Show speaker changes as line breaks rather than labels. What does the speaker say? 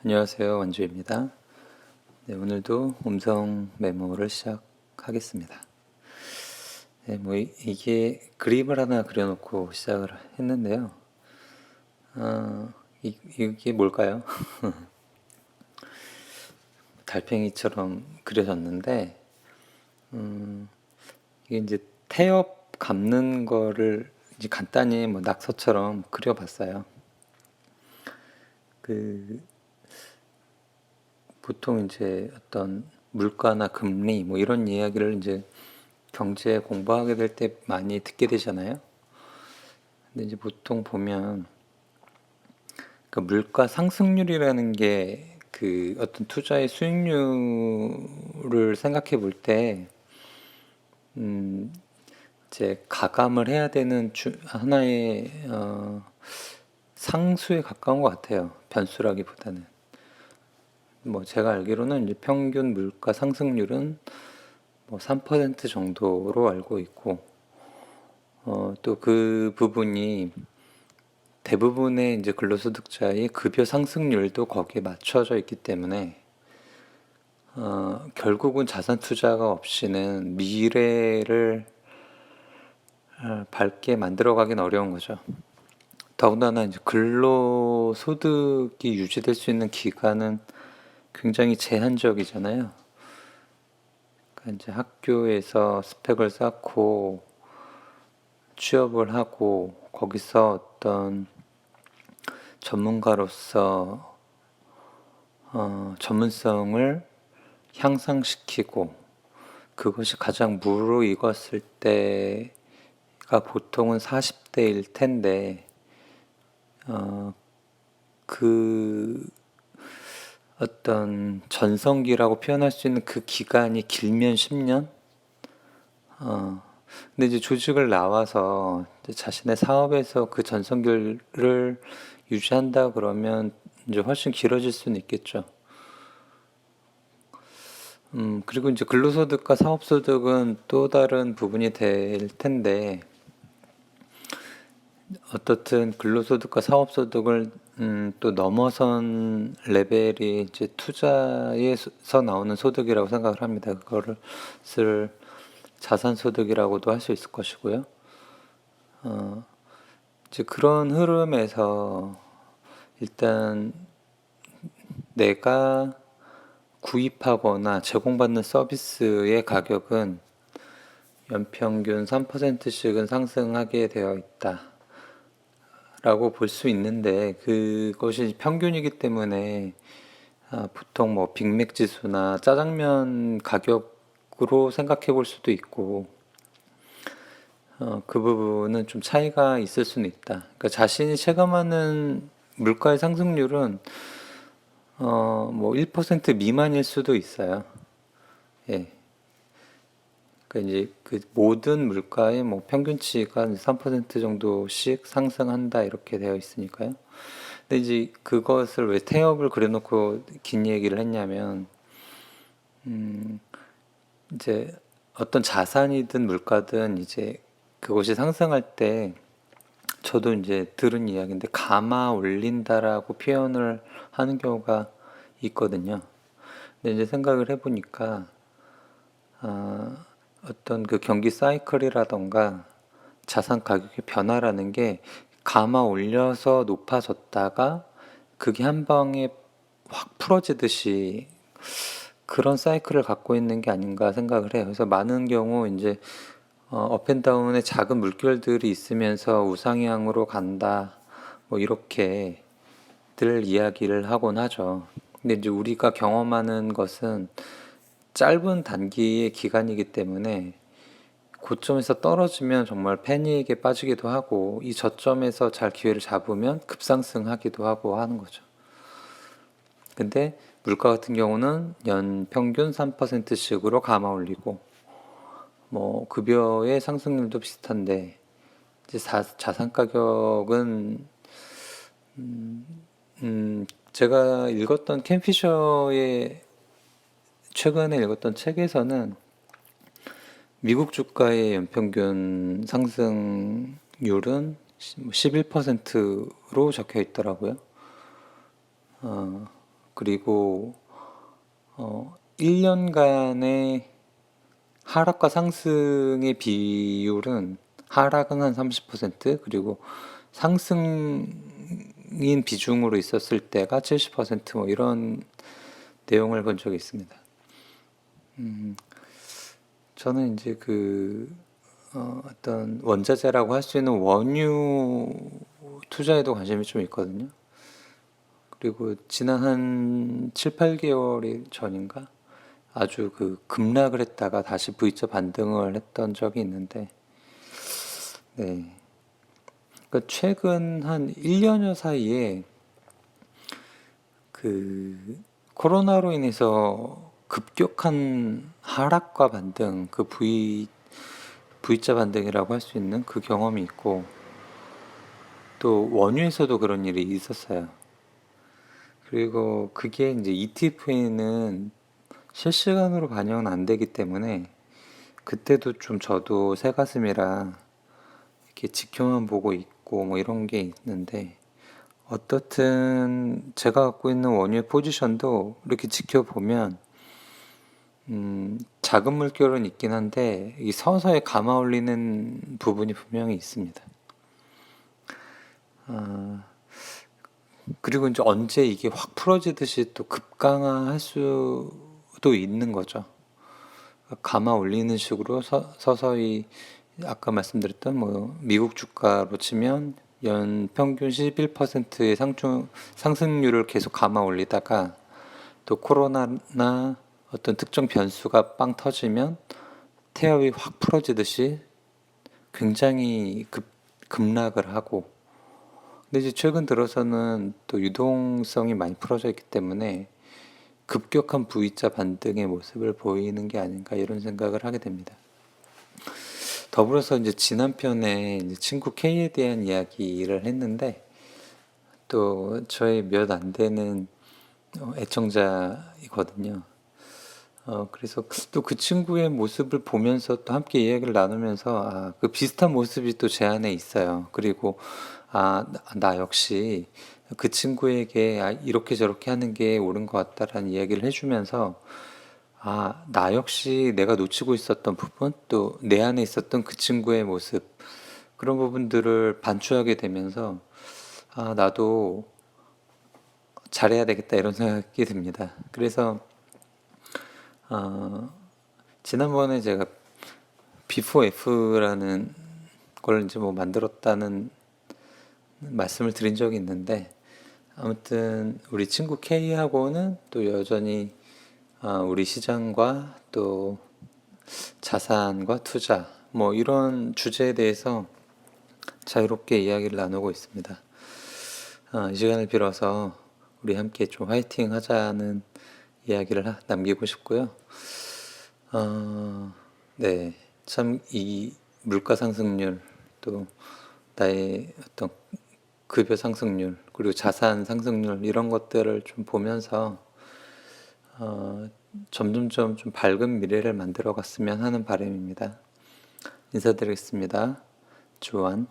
안녕하세요. 원주입니다. 네, 오늘도 음성 메모를 시작하겠습니다. 네, 이게 그림을 하나 그려놓고 시작을 했는데요. 이게 뭘까요? 달팽이처럼 그려졌는데, 이게 이제 태엽 감는 거를 이제 간단히 낙서처럼 그려봤어요. 그 보통 이제 어떤 물가나 금리 이런 이야기를 이제 경제 공부하게 될 때 많이 듣게 되잖아요. 근데 이제 보통 보면 그 물가 상승률이라는 게 그 어떤 투자의 수익률을 생각해 볼 때, 이제 가감을 해야 되는 하나의 상수에 가까운 것 같아요. 변수라기보다는. 제가 알기로는 이제 평균 물가 상승률은 3% 정도로 알고 있고, 또 그 부분이 대부분의 이제 근로소득자의 급여 상승률도 거기에 맞춰져 있기 때문에 결국은 자산 투자가 없이는 미래를 밝게 만들어가긴 어려운 거죠. 더군다나 이제 근로소득이 유지될 수 있는 기간은 굉장히 제한적이잖아요. 그러니까 이제 학교에서 스펙을 쌓고 취업을 하고 거기서 어떤 전문가로서 전문성을 향상시키고 그것이 가장 무르익었을 때가 보통은 40대일 텐데 그 어떤 전성기라고 표현할 수 있는 그 기간이 길면 10년? 근데 이제 조직을 나와서 이제 자신의 사업에서 그 전성기를 유지한다 그러면 이제 훨씬 길어질 수는 있겠죠. 그리고 이제 근로소득과 사업소득은 또 다른 부분이 될 텐데, 어떻든 근로소득과 사업소득을 또 넘어선 레벨이 이제 투자에서 나오는 소득이라고 생각을 합니다. 그거를 자산소득이라고도 할 수 있을 것이고요. 이제 그런 흐름에서 일단 내가 구입하거나 제공받는 서비스의 가격은 연평균 3%씩은 상승하게 되어 있다 라고 볼 수 있는데, 그것이 평균이기 때문에 보통 빅맥 지수나 짜장면 가격으로 생각해 볼 수도 있고, 그 부분은 좀 차이가 있을 수는 있다. 그러니까 자신이 체감하는 물가의 상승률은 1% 미만일 수도 있어요. 예. 그러니까 이제 그 모든 물가의 평균치가 3% 정도씩 상승한다 이렇게 되어 있으니까요. 근데 이제 그것을 왜 태엽을 그려놓고 긴 얘기를 했냐면, 이제 어떤 자산이든 물가든 이제 그것이 상승할 때 저도 이제 들은 이야기인데 감아 올린다라고 표현을 하는 경우가 있거든요. 근데 이제 생각을 해보니까 어떤 그 경기 사이클이라던가 자산 가격의 변화라는 게 감아 올려서 높아졌다가 그게 한 방에 확 풀어지듯이 그런 사이클을 갖고 있는 게 아닌가 생각을 해요. 그래서 많은 경우 이제 업앤다운의 작은 물결들이 있으면서 우상향으로 간다 이렇게들 이야기를 하곤 하죠. 근데 이제 우리가 경험하는 것은 짧은 단기의 기간이기 때문에 고점에서 떨어지면 정말 패닉에 빠지기도 하고 이 저점에서 잘 기회를 잡으면 급상승하기도 하고 하는 거죠. 근데 물가 같은 경우는 연 평균 3%씩으로 감아 올리고 급여의 상승률도 비슷한데 이제 자산 가격은 제가 읽었던 켄 피셔의 최근에 읽었던 책에서는 미국 주가의 연평균 상승률은 11%로 적혀 있더라고요. 그리고 1년간의 하락과 상승의 비율은 하락은 한 30%, 그리고 상승인 비중으로 있었을 때가 70%뭐 이런 내용을 본 적이 있습니다. 저는 이제 어떤 원자재라고 할 수 있는 원유 투자에도 관심이 좀 있거든요. 그리고 지난 한 7, 8개월 전인가 아주 급락을 했다가 다시 V자 반등을 했던 적이 있는데, 네. 최근 한 1년여 사이에 코로나로 인해서 급격한 하락과 반등, V자 반등이라고 할 수 있는 그 경험이 있고, 또 원유에서도 그런 일이 있었어요. 그리고 그게 이제 ETF에는 실시간으로 반영은 안 되기 때문에 그때도 좀 저도 새가슴이라 이렇게 지켜만 보고 있고 뭐 이런 게 있는데, 어떻든 제가 갖고 있는 원유의 포지션도 이렇게 지켜보면 작은 물결은 있긴 한데 이 서서히 감아 올리는 부분이 분명히 있습니다. 그리고 이제 언제 이게 확 풀어지듯이 또 급강하할 수도 있는 거죠. 감아 올리는 식으로 서서히 아까 말씀드렸던 뭐 미국 주가로 치면 연 평균 11%의 상승률을 계속 감아 올리다가 또 코로나나 어떤 특정 변수가 빵 터지면 태엽이 확 풀어지듯이 굉장히 급락을 하고, 근데 이제 최근 들어서는 또 유동성이 많이 풀어져 있기 때문에 급격한 V자 반등의 모습을 보이는 게 아닌가 이런 생각을 하게 됩니다. 더불어서 이제 지난 편에 이제 친구 K에 대한 이야기를 했는데, 또 저의 몇 안 되는 애청자이거든요. 그래서 또 그 친구의 모습을 보면서 또 함께 이야기를 나누면서 그 비슷한 모습이 또 제 안에 있어요. 그리고 나 역시 그 친구에게 이렇게 저렇게 하는 게 옳은 것 같다라는 이야기를 해주면서 나 역시 내가 놓치고 있었던 부분, 또 내 안에 있었던 그 친구의 모습, 그런 부분들을 반추하게 되면서 나도 잘해야 되겠다 이런 생각이 듭니다. 그래서 지난번에 제가 Before F라는 걸 이제 뭐 만들었다는 말씀을 드린 적이 있는데, 아무튼 우리 친구 K하고는 또 여전히 우리 시장과 또 자산과 투자 뭐 이런 주제에 대해서 자유롭게 이야기를 나누고 있습니다. 이 시간을 빌어서 우리 함께 좀 화이팅 하자는 이야기를 남기고 싶고요. 네, 참 이 물가 상승률, 또 나의 어떤 급여 상승률, 그리고 자산 상승률 이런 것들을 좀 보면서 점점점 좀 밝은 미래를 만들어 갔으면 하는 바람입니다. 인사드리겠습니다. 주원.